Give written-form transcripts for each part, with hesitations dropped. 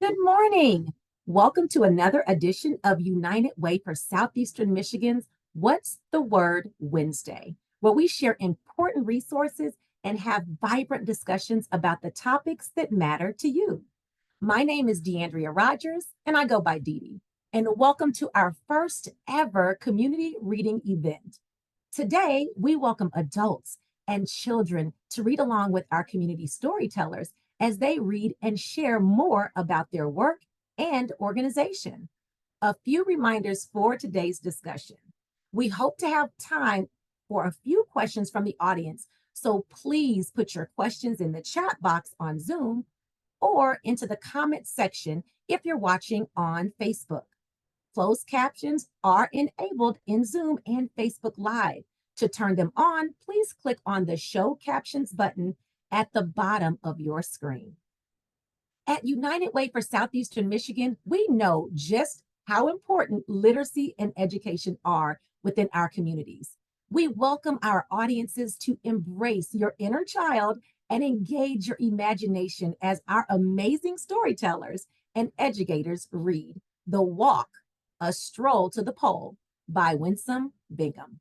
Good morning. Welcome to another edition of United Way for Southeastern Michigan's What's the Word Wednesday, where we share important resources and have vibrant discussions about the topics that matter to you. My name is DeAndrea Rogers, and I go by Dee Dee. And welcome to our first ever community reading event. Today, we welcome adults and children to read along with our community storytellers as they read and share more about their work and organization. A few reminders for today's discussion. We hope to have time for a few questions from the audience, so please put your questions in the chat box on Zoom or into the comment section if you're watching on Facebook. Closed captions are enabled in Zoom and Facebook Live. To turn them on, please click on the Show Captions button at the bottom of your screen. At United Way for Southeastern Michigan, we know just how important literacy and education are within our communities. We welcome our audiences to embrace your inner child and engage your imagination as our amazing storytellers and educators read The Walk, A Stroll to the Pole by Winsome Bingham.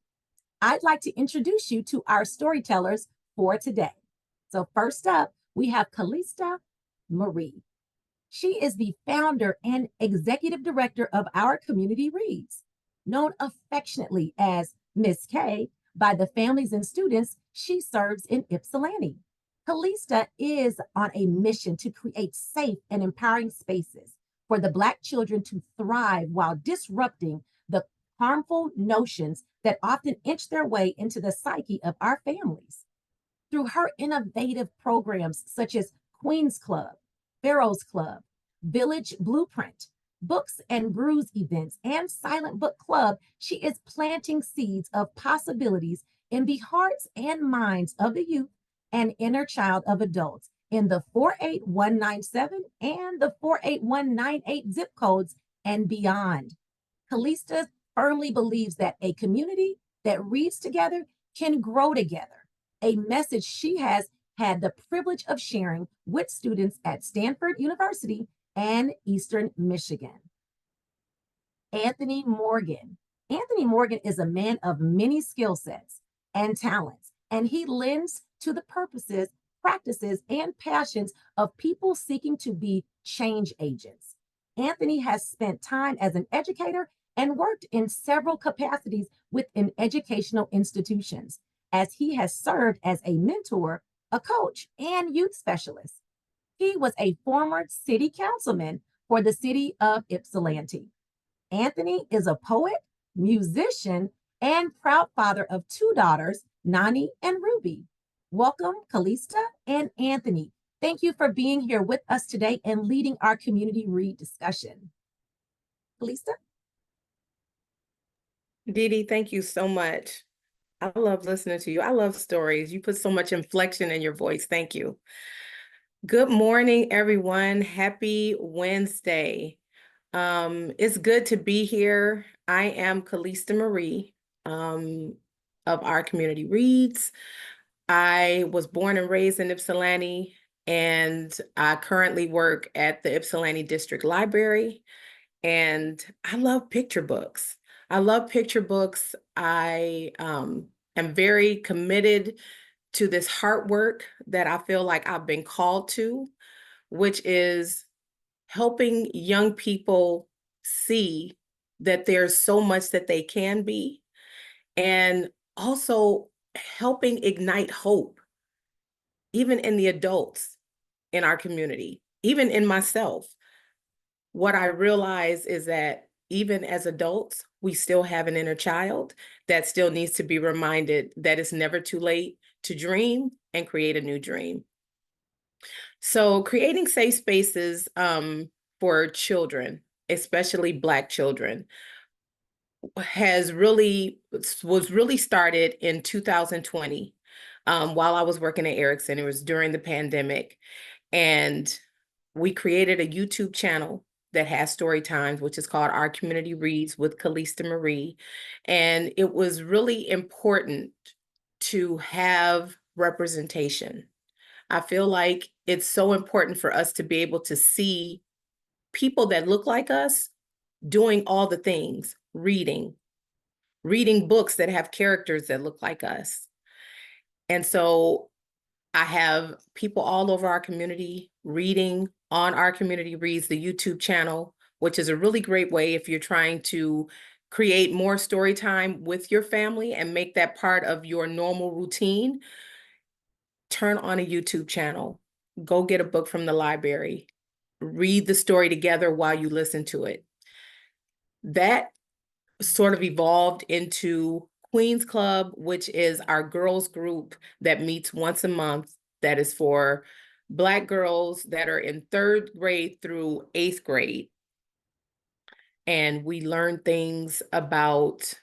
I'd like to introduce you to our storytellers for today. So first up, we have Kallista Marie. She is the founder and executive director of our community reads. Known affectionately as Miss K by the families and students she serves in Ypsilanti. Kallista is on a mission to create safe and empowering spaces for the Black children to thrive while disrupting the harmful notions that often inch their way into the psyche of our families. Through her innovative programs such as Queen's Club, Pharaoh's Club, Village Blueprint, Books and Brews events, and Silent Book Club, she is planting seeds of possibilities in the hearts and minds of the youth and inner child of adults in the 48197 and the 48198 zip codes and beyond. Kallista firmly believes that a community that reads together can grow together, a message she has had the privilege of sharing with students at Stanford University and Eastern Michigan. Anthony Morgan. Anthony Morgan is a man of many skill sets and talents, and he lends to the purposes, practices, and passions of people seeking to be change agents. Anthony has spent time as an educator and worked in several capacities within educational institutions, as he has served as a mentor, a coach, and youth specialist. He was a former city councilman for the city of Ypsilanti. Anthony is a poet, musician, and proud father of two daughters, Nani and Ruby. Welcome, Kallista and Anthony. Thank you for being here with us today and leading our community read discussion. Kallista? Dee Dee, thank you so much. I love listening to you. I love stories. You put so much inflection in your voice. Thank you. Good morning, everyone. Happy Wednesday. It's good to be here. I am Kallista Marie of our community reads. I was born and raised in Ypsilanti, and I currently work at the Ypsilanti District Library, and I love picture books. I love picture books. I am very committed to this hard work that I feel like I've been called to, which is helping young people see that there's so much that they can be, and also helping ignite hope, even in the adults in our community, even in myself. What I realize is that even as adults, we still have an inner child that still needs to be reminded that it's never too late to dream and create a new dream. So creating safe spaces for children, especially Black children, was really started in 2020 while I was working at Erickson. It was during the pandemic, and we created a YouTube channel that has story times, which is called Our Community Reads with Kallista Marie. And it was really important to have representation. I feel like it's so important for us to be able to see people that look like us doing all the things, reading books that have characters that look like us. And so I have people all over our community reading on Our Community Reads, the YouTube channel, which is a really great way if you're trying to create more story time with your family and make that part of your normal routine. Turn on a YouTube channel, go get a book from the library, read the story together while you listen to it. That sort of evolved into Queens Club, which is our girls group that meets once a month, that is for Black girls that are in 3rd grade through 8th grade. And we learn things about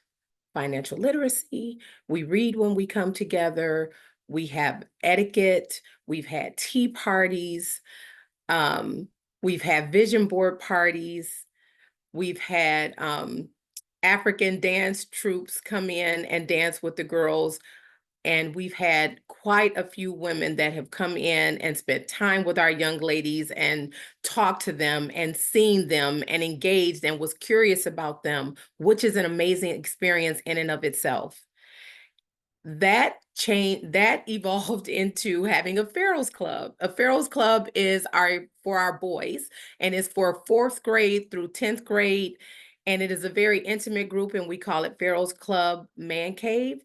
financial literacy. We read when we come together. We have etiquette. We've had tea parties. We've had vision board parties. We've had African dance troupes come in and dance with the girls. And we've had quite a few women that have come in and spent time with our young ladies and talked to them and seen them and engaged and was curious about them, which is an amazing experience in and of itself. That evolved into having a Pharaoh's Club. A Pharaoh's Club is for our boys, and it's for 4th grade through 10th grade. And it is a very intimate group, and we call it Pharaoh's Club Man Cave.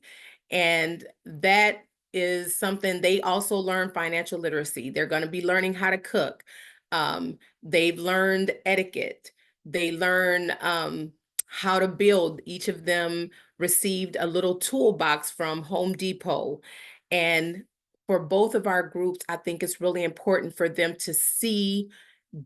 And that is something they also learn financial literacy. They're going to be learning how to cook. They've learned etiquette. They learn how to build. Each of them received a little toolbox from Home Depot. And for both of our groups, I think it's really important for them to see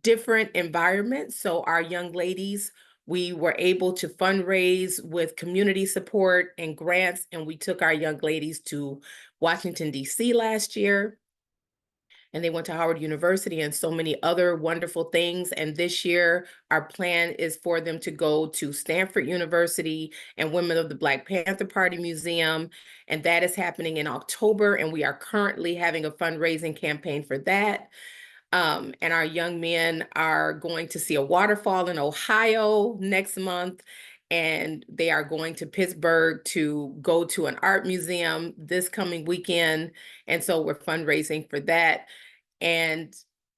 different environments. So our young ladies, we were able to fundraise with community support and grants, and we took our young ladies to Washington, D.C. last year. And they went to Howard University and so many other wonderful things. And this year, our plan is for them to go to Stanford University and Women of the Black Panther Party Museum. And that is happening in October. And we are currently having a fundraising campaign for that. And our young men are going to see a waterfall in Ohio next month. And they are going to Pittsburgh to go to an art museum this coming weekend. And so we're fundraising for that. And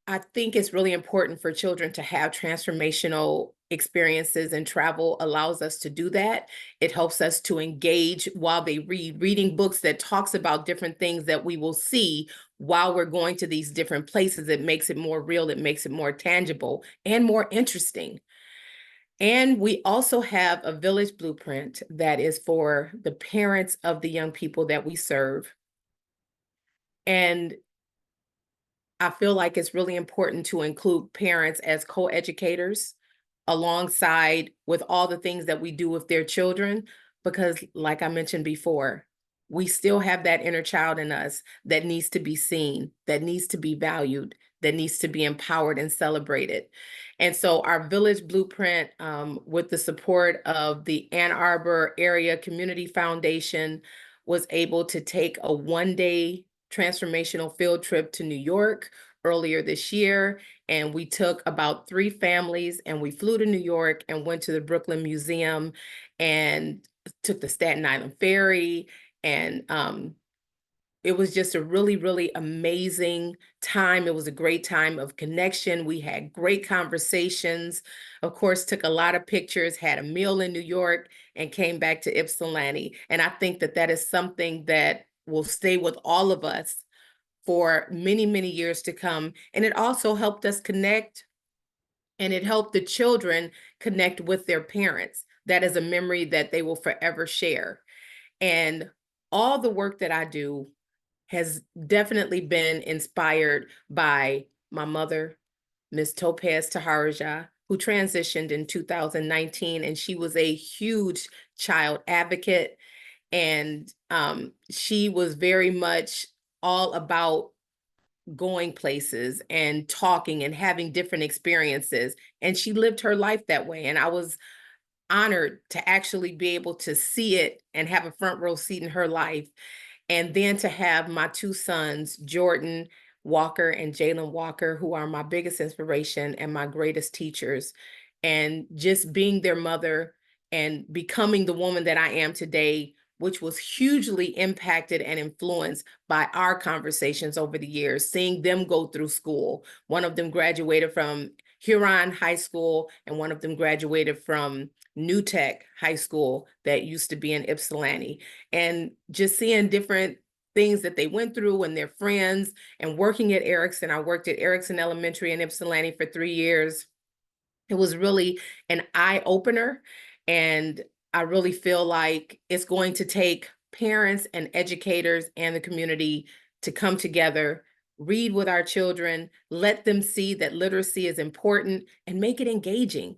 I think it's really important for children to have transformational experiences, and travel allows us to do that. It helps us to engage while they reading books that talks about different things that we will see while we're going to these different places. It makes it more real, it makes it more tangible and more interesting. And we also have a village blueprint that is for the parents of the young people that we serve. And I feel like it's really important to include parents as co-educators alongside with all the things that we do with their children, because like I mentioned before, we still have that inner child in us that needs to be seen, that needs to be valued, that needs to be empowered and celebrated. And so our village blueprint, with the support of the Ann Arbor Area Community Foundation, was able to take a 1-day transformational field trip to New York earlier this year. And we took about 3 families and we flew to New York and went to the Brooklyn Museum and took the Staten Island Ferry. And it was just a really, really amazing time. It was a great time of connection. We had great conversations, of course, took a lot of pictures, had a meal in New York, and came back to Ypsilanti. And I think that that is something that will stay with all of us for many, many years to come. And it also helped us connect, and it helped the children connect with their parents. That is a memory that they will forever share. And all the work that I do has definitely been inspired by my mother, Miss Topaz Taharaja, who transitioned in 2019, and she was a huge child advocate. And she was very much all about going places and talking and having different experiences. And she lived her life that way. And I was honored to actually be able to see it and have a front row seat in her life. And then to have my 2 sons, Jordan, Walker and Jalen Walker, who are my biggest inspiration and my greatest teachers. And just being their mother and becoming the woman that I am today, which was hugely impacted and influenced by our conversations over the years, seeing them go through school. One of them graduated from Huron High School, and one of them graduated from New Tech High School that used to be in Ypsilanti. And just seeing different things that they went through and their friends, and working at Erickson. I worked at Erickson Elementary in Ypsilanti for 3 years. It was really an eye opener. And I really feel like it's going to take parents and educators and the community to come together, read with our children, let them see that literacy is important, and make it engaging.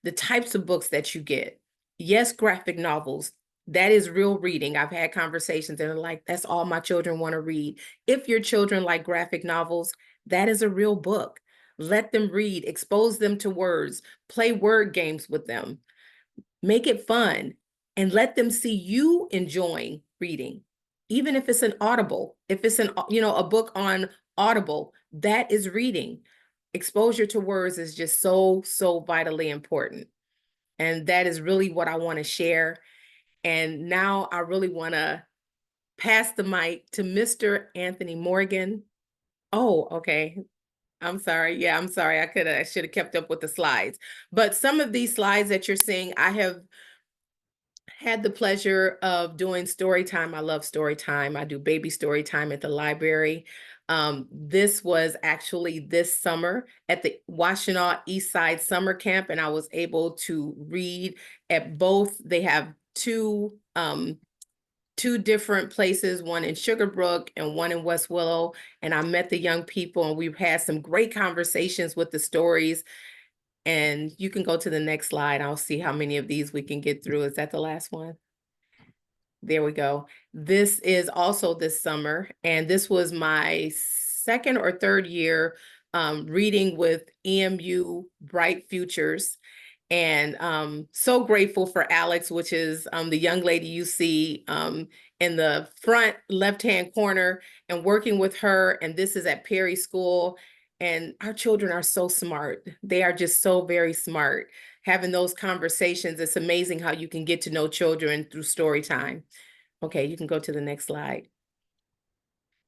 The types of books that you get. Yes, graphic novels. That is real reading. I've had conversations and they're like, that's all my children want to read. If your children like graphic novels, that is a real book. Let them read, expose them to words, play word games with them, make it fun, and let them see you enjoying reading. Even if it's an Audible, if it's a book on Audible, that is reading. Exposure to words is just so, so vitally important. And that is really what I want to share. And now I really want to pass the mic to Mr. Anthony Morgan. Oh, okay. I'm sorry. Yeah, I'm sorry. I should have kept up with the slides. But some of these slides that you're seeing, I have had the pleasure of doing story time. I love story time. I do baby story time at the library. This was actually this summer at the Washtenaw East Side Summer Camp, and I was able to read at both. They have two different places, one in Sugarbrook and one in West Willow. And I met the young people and we've had some great conversations with the stories. And you can go to the next slide. I'll see how many of these we can get through. Is that the last one? There we go. This is also this summer. And this was my second or third year reading with EMU Bright Futures. And so grateful for Alex, which is the young lady you see in the front left-hand corner, and working with her. And this is at Perry School. And our children are so smart. They are just so very smart. Having those conversations, it's amazing how you can get to know children through story time. Okay, you can go to the next slide.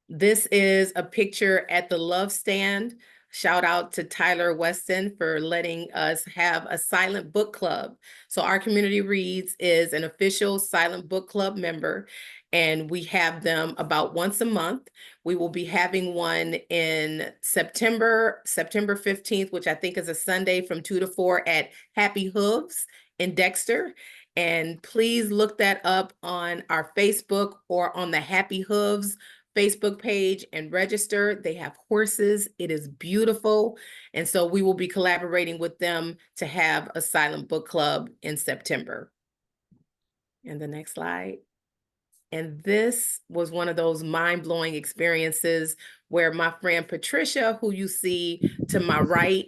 This is a picture at the Love Stand. Shout out to Tyler Weston for letting us have a silent book club. So our Community Reads is an official silent book club member, and we have them about once a month. We will be having one in September 15th, which I think is a Sunday from 2 to 4 at Happy Hooves in Dexter. And please look that up on our Facebook or on the Happy Hooves Facebook page and register. They have horses. It is beautiful. And so we will be collaborating with them to have a silent book club in September. And the next slide. And this was one of those mind-blowing experiences where my friend Patricia, who you see to my right,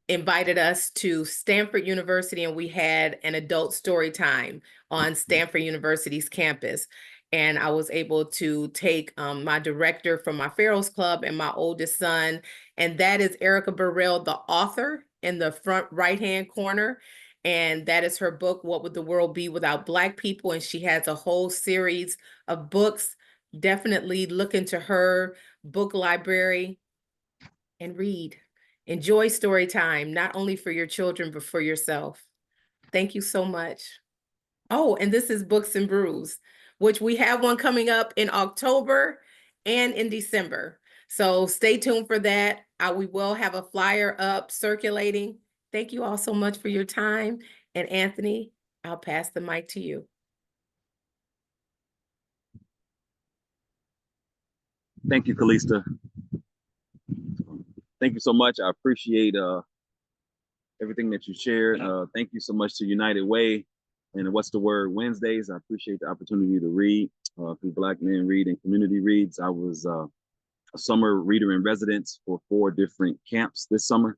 invited us to Stanford University, and we had an adult story time on Stanford University's campus. And I was able to take my director from my Pharaohs Club and my oldest son, and that is Erica Burrell, the author, in the front right-hand corner. And that is her book, What Would the World Be Without Black People? And she has a whole series of books. Definitely look into her book library and read. Enjoy story time, not only for your children, but for yourself. Thank you so much. Oh, and this is Books and Brews, which we have one coming up in October and in December. So stay tuned for that. We will have a flyer up circulating. Thank you all so much for your time. And Anthony, I'll pass the mic to you. Thank you, Kallista. Thank you so much. I appreciate everything that you shared. Thank you so much to United Way and What's the Word Wednesdays. I appreciate the opportunity to read through Black Men Read and Community Reads. I was a summer reader in residence for 4 different camps this summer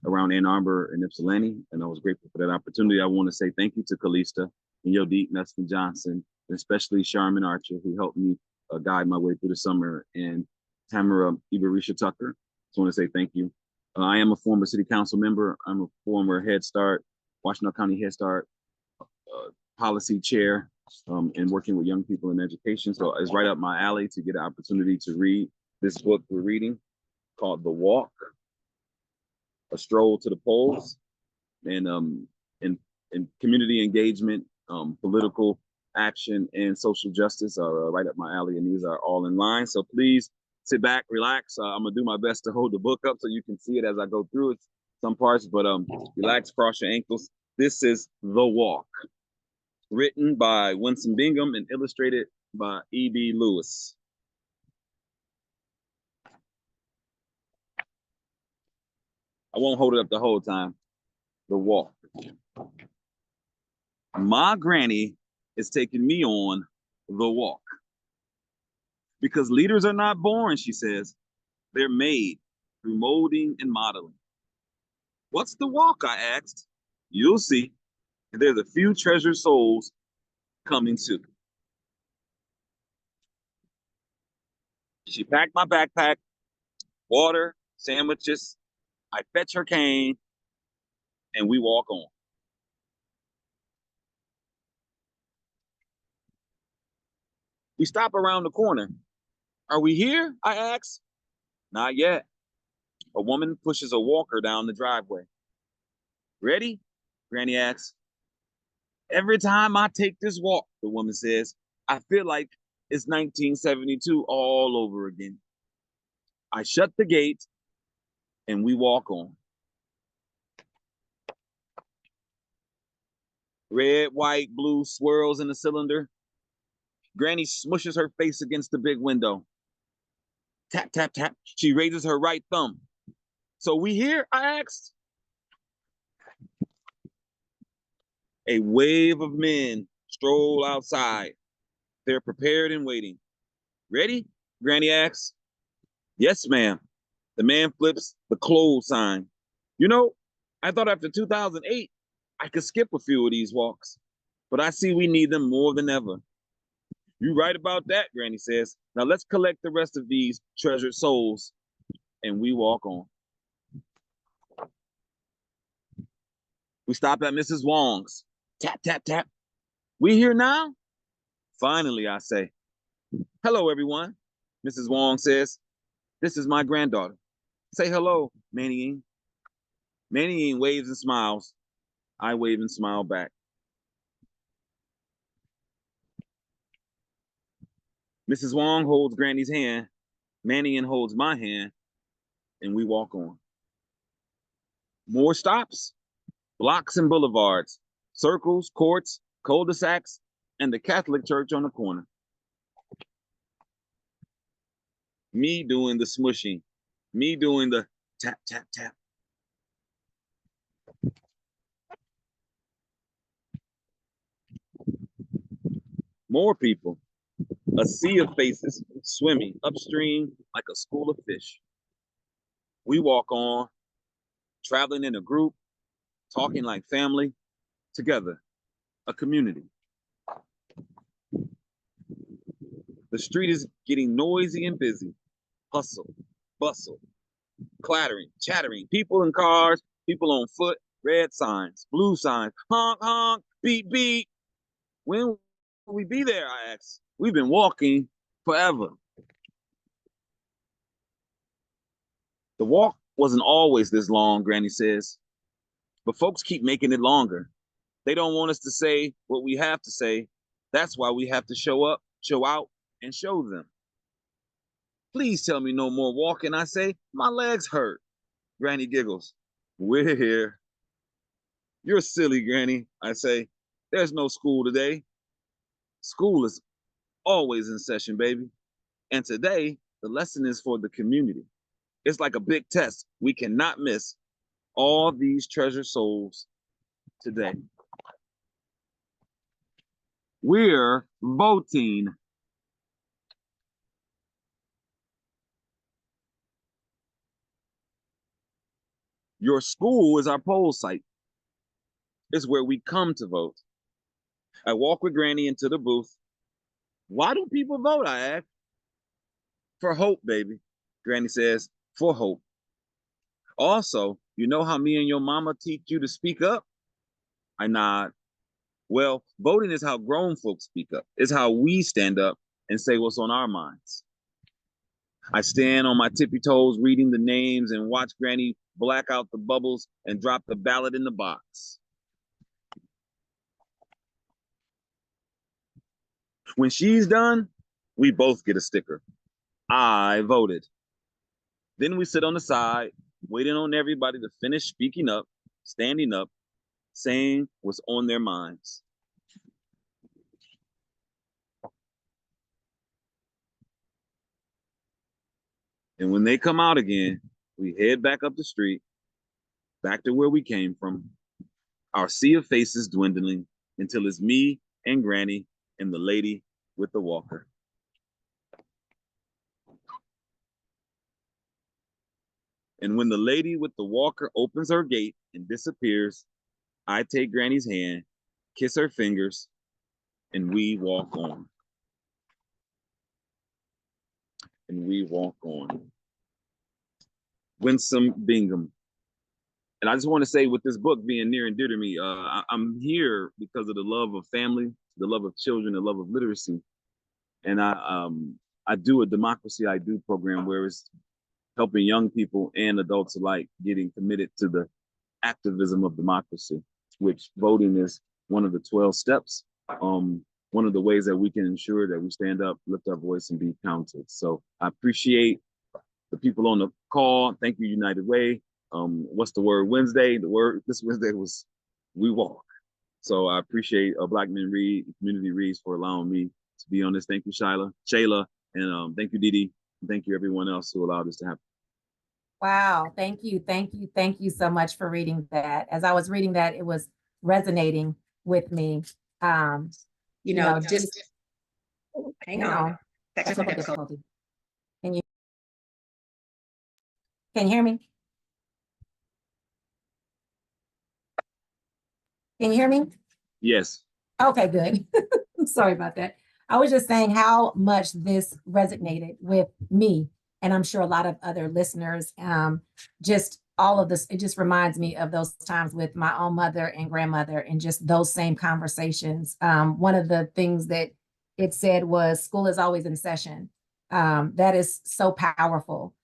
around Ann Arbor and Ypsilanti, and I was grateful for that opportunity. I want to say thank you to Kallista and Yodeep Neston Johnson, and especially Charmin Archer, who helped me guide my way through the summer. And Tamara Ibarisha Tucker, just want to say thank you. I am a former city council member. I'm a former Head Start, Washington County Head Start policy chair, and working with young people in education. So it's right up my alley to get an opportunity to read this book we're reading called The Walk, A Stroll to the Polls, and community engagement, political action, and social justice are right up my alley, and these are all in line. So please sit back, relax. I'm gonna do my best to hold the book up so you can see it as I go through it, some parts, but relax, cross your ankles. This is The Walk, written by Winsome Bingham and illustrated by E.B. Lewis. I won't hold it up the whole time. The Walk. My granny is taking me on the walk. Because leaders are not born, she says. They're made through molding and modeling. What's the walk, I asked. You'll see. And there's a few treasured souls coming too. She packed my backpack, water, sandwiches. I fetch her cane, and we walk on. We stop around the corner. Are we here? I ask. Not yet. A woman pushes a walker down the driveway. Ready? Granny asks. Every time I take this walk, the woman says, I feel like it's 1972 all over again. I shut the gate and we walk on. Red, white, blue swirls in the cylinder. Granny smushes her face against the big window. Tap, tap, tap. She raises her right thumb. So we here? I asked. A wave of men stroll outside. They're prepared and waiting. Ready? Granny asks. Yes, ma'am. The man flips the close sign. You know, I thought after 2008, I could skip a few of these walks, but I see we need them more than ever. You're right about that, Granny says. Now let's collect the rest of these treasured souls, and we walk on. We stop at Mrs. Wong's. Tap, tap, tap. We here now? Finally, I say. Hello, everyone, Mrs. Wong says. This is my granddaughter. Say hello, Manny. Manny waves and smiles. I wave and smile back. Mrs. Wong holds Granny's hand. Manny holds my hand, and we walk on. More stops, blocks and boulevards, circles, courts, cul-de-sacs, and the Catholic church on the corner. Me doing the smushing, me doing the tap, tap, tap. More people, a sea of faces swimming upstream like a school of fish. We walk on, traveling in a group, talking like family, together, a community. The street is getting noisy and busy. Hustle, bustle, clattering, chattering, people in cars, people on foot, red signs, blue signs, honk, honk, beep, beep. When will we be there, I ask. We've been walking forever. The walk wasn't always this long, Granny says, but folks keep making it longer. They don't want us to say what we have to say. That's why we have to show up, show out, and show them. Please tell me no more walking, I say. My legs hurt. Granny giggles. We're here. You're silly, Granny, I say. There's no school today. School is always in session, baby. And today, the lesson is for the community. It's like a big test. We cannot miss all these treasure souls today. We're voting. Your school is our poll site. It's where we come to vote. I walk with Granny into the booth. Why do people vote? I asked. For hope, baby. Granny says, for hope. Also, you know how me and your mama teach you to speak up? I nod. Well, voting is how grown folks speak up. It's how we stand up and say what's on our minds. I stand on my tippy toes reading the names and watch Granny black out the bubbles and drop the ballot in the box. When she's done, we both get a sticker. I voted. Then we sit on the side, waiting on everybody to finish speaking up, standing up, saying what's on their minds. And when they come out again, we head back up the street, back to where we came from, our sea of faces dwindling until it's me and Granny and the lady with the walker. And when the lady with the walker opens her gate and disappears, I take Granny's hand, kiss her fingers, and we walk on. And we walk on. Winsome Bingham. And I just want to say, with this book being near and dear to me, I'm here because of the love of family, the love of children, the love of literacy. And I do a Democracy I Do program where it's helping young people and adults alike getting committed to the activism of democracy, which voting is one of the 12 steps. One of the ways that we can ensure that we stand up, lift our voice, and be counted. So I appreciate the people on the call. Thank you, United Way. What's the word Wednesday? The word this Wednesday was we walk. So I appreciate Black Men Read, Community Reads for allowing me to be on this. Thank you, Shayla, and thank you, Didi. And thank you, everyone else who allowed this to happen. Wow. Thank you. Thank you. Thank you so much for reading that. As I was reading that, it was resonating with me. Just hang on. Technical difficulty. Can you hear me? Can you hear me? Yes. Okay, good. Sorry about that. I was just saying how much this resonated with me, and I'm sure a lot of other listeners. Just all of this, it just reminds me of those times with my own mother and grandmother and just those same conversations. One of the things that it said was school is always in session. That is so powerful.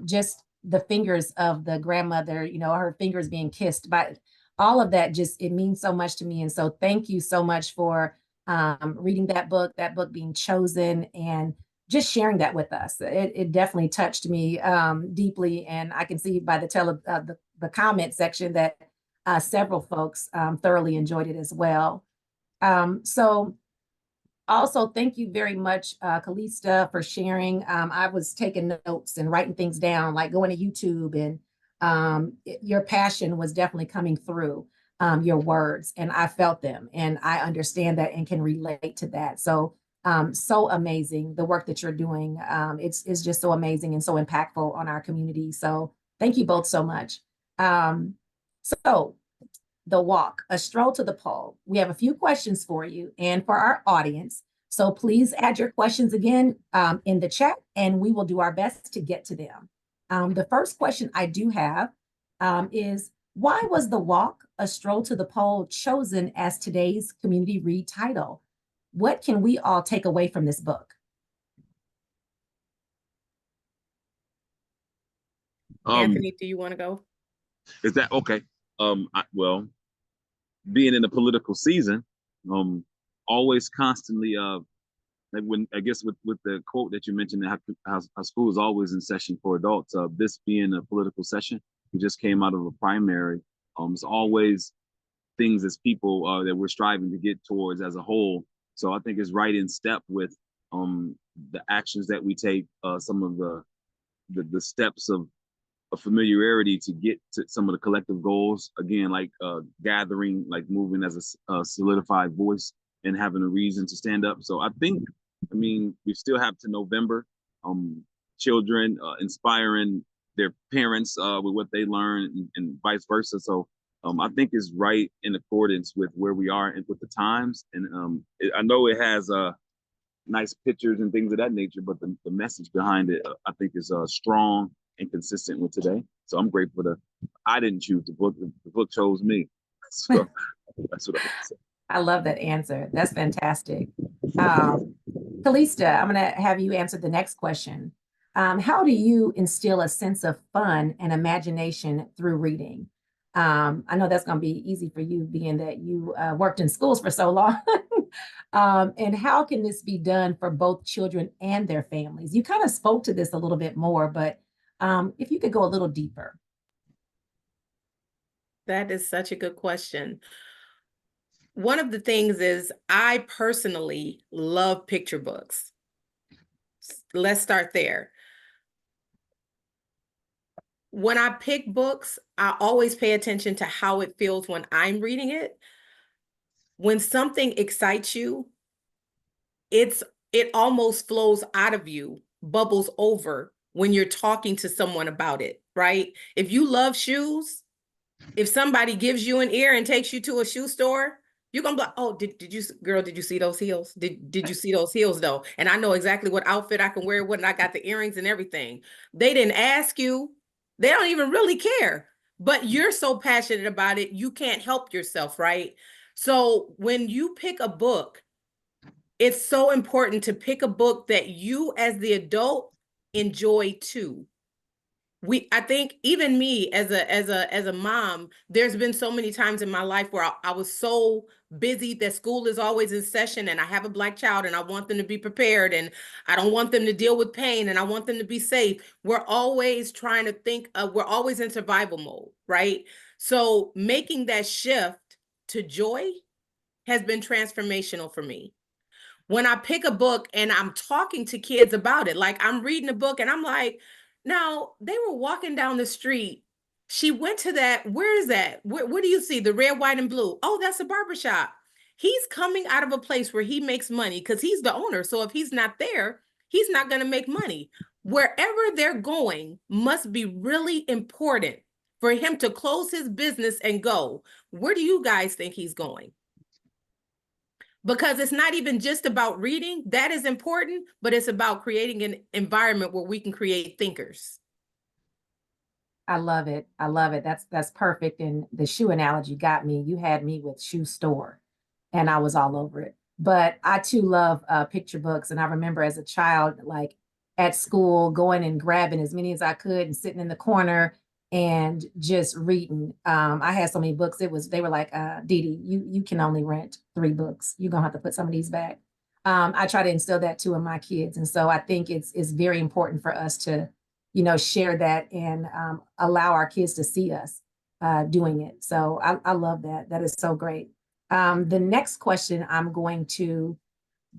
Just the fingers of the grandmother, her fingers being kissed by all of that, just it means so much to me. And so thank you so much for reading that book being chosen, and just sharing that with us. It definitely touched me deeply, and I can see by the comment section that several folks thoroughly enjoyed it as well. So also, thank you very much, Kallista, for sharing. I was taking notes and writing things down, like going to YouTube, and your passion was definitely coming through your words, and I felt them, and I understand that and can relate to that. So, so amazing the work that you're doing. It's just so amazing and so impactful on our community. So, thank you both so much. So the walk, a stroll to the poll. We have a few questions for you and for our audience. So please add your questions again in the chat, and we will do our best to get to them. The first question I do have is, why was the walk, a stroll to the poll, chosen as today's community read title? What can we all take away from this book? Anthony, do you want to go? Is that okay? Well, being in the political season, always constantly, like when I guess with the quote that you mentioned, how school is always in session for adults. This being a political session, we just came out of a primary. It's always things as people that we're striving to get towards as a whole. So I think it's right in step with the actions that we take, some of the steps of familiarity to get to some of the collective goals. Again, like gathering, like moving as a solidified voice and having a reason to stand up. So I mean, we still have to November, children inspiring their parents with what they learn and vice versa. So I think it's right in accordance with where we are and with the times. And I know it has nice pictures and things of that nature, but the message behind it, I think, is strong and consistent with today. So I'm grateful that I didn't choose the book; the book chose me. So that's what I would say. I love that answer. That's fantastic. Kallista, I'm going to have you answer the next question. How do you instill a sense of fun and imagination through reading? I know that's going to be easy for you, being that you worked in schools for so long. And how can this be done for both children and their families? You kind of spoke to this a little bit more, but if you could go a little deeper. That is such a good question. One of the things is I personally love picture books. Let's start there. When I pick books, I always pay attention to how it feels when I'm reading it. When something excites you, it almost flows out of you, bubbles over when you're talking to someone about it, right? If you love shoes, if somebody gives you an ear and takes you to a shoe store, you're gonna be like, oh, did you, girl, did you see those heels? Did you see those heels though? And I know exactly what outfit I can wear, what, and I got the earrings and everything. They didn't ask you. They don't even really care. But you're so passionate about it, you can't help yourself, right? So when you pick a book, it's so important to pick a book that you as the adult enjoy too. I think even me as a mom, there's been so many times in my life where I was so busy that school is always in session and I have a Black child and I want them to be prepared and I don't want them to deal with pain and I want them to be safe. We're always trying to think, we're always in survival mode, right? So making that shift to joy has been transformational for me. When I pick a book and I'm talking to kids about it, like I'm reading a book and I'm like, now they were walking down the street. She went to that. Where is that? Where do you see the red, white, and blue? Oh, that's a barbershop. He's coming out of a place where he makes money because he's the owner. So if he's not there, he's not going to make money. Wherever they're going must be really important for him to close his business and go. Where do you guys think he's going? Because it's not even just about reading. That is important, but it's about creating an environment where we can create thinkers. I love it. I love it. That's perfect. And the shoe analogy got me. You had me with shoe store, and I was all over it. But I too love picture books, and I remember as a child, like at school, going and grabbing as many as I could and sitting in the corner and just reading. I had so many books. They were like, Dee Dee, you can only rent 3 books. You're gonna have to put some of these back. I try to instill that too in my kids, and so I think it's very important for us to, share that and allow our kids to see us doing it. So I love that. That is so great. The next question I'm going to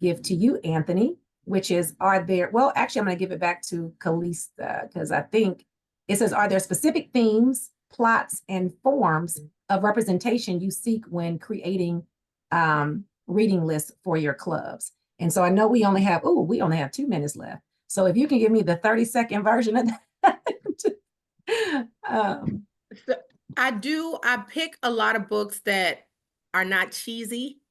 give to you, Anthony, which is, well, actually, I'm going to give it back to Kallista because I think it says, are there specific themes, plots, and forms of representation you seek when creating reading lists for your clubs? And so I know we only have 2 minutes left. So if you can give me the 30-second version of that. I pick a lot of books that are not cheesy.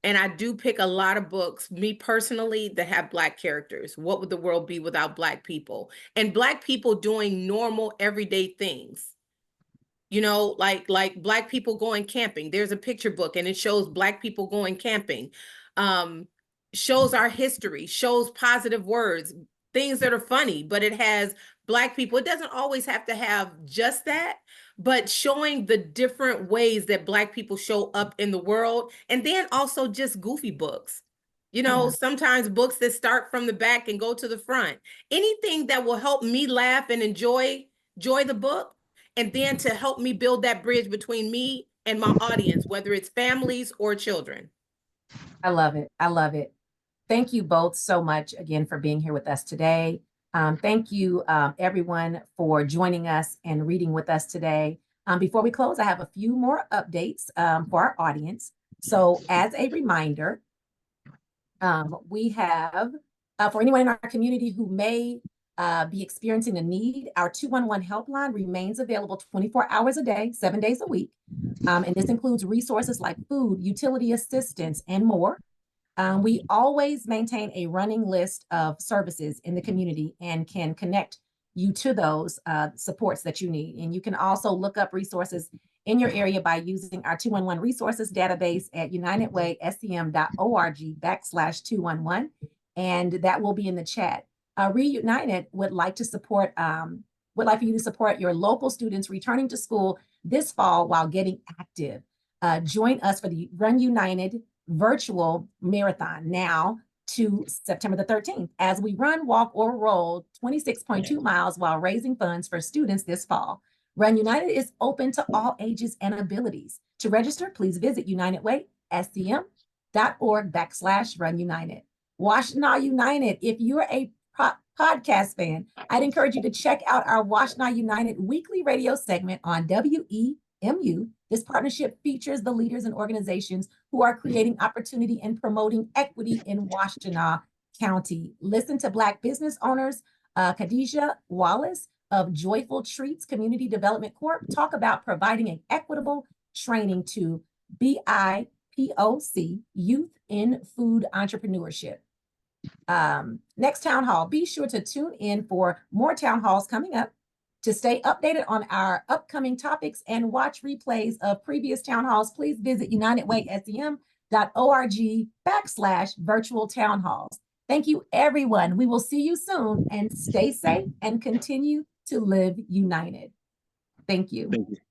And I do pick a lot of books, me personally, that have Black characters. What would the world be without Black people? And Black people doing normal, everyday things. Like Black people going camping. There's a picture book and it shows Black people going camping. Shows our history, shows positive words, things that are funny, but it has Black people. It doesn't always have to have just that, but showing the different ways that Black people show up in the world. And then also just goofy books. Sometimes books that start from the back and go to the front. Anything that will help me laugh and enjoy the book. And then to help me build that bridge between me and my audience, whether it's families or children. I love it. I love it. Thank you both so much again for being here with us today. Thank you, everyone, for joining us and reading with us today. Before we close, I have a few more updates for our audience. So as a reminder, we have, for anyone in our community who may be experiencing a need, our 211 helpline remains available 24 hours a day, 7 days a week. And this includes resources like food, utility assistance, and more. We always maintain a running list of services in the community and can connect you to those supports that you need. And you can also look up resources in your area by using our 211 resources database at unitedwayscm.org/211. And that will be in the chat. Reunited would like to support, would like for you to support your local students returning to school this fall while getting active. Join us for the Run United virtual marathon now to September the 13th as we run, walk, or roll 26.2 miles while raising funds for students this fall. Run United is open to all ages and abilities. To register, please visit unitedwayscm.org/Run United. Washtenaw United, if you're a podcast fan, I'd encourage you to check out our Washtenaw United weekly radio segment on WEMU. This partnership features the leaders and organizations who are creating opportunity and promoting equity in Washtenaw County. Listen to Black business owners, Khadijah Wallace of Joyful Treats Community Development Corp. talk about providing an equitable training to BIPOC youth in food entrepreneurship. Next town hall, be sure to tune in for more town halls coming up. To stay updated on our upcoming topics and watch replays of previous town halls, please visit unitedwayscm.org/virtual town halls. Thank you, everyone. We will see you soon, and stay safe and continue to live united. Thank you. Thank you.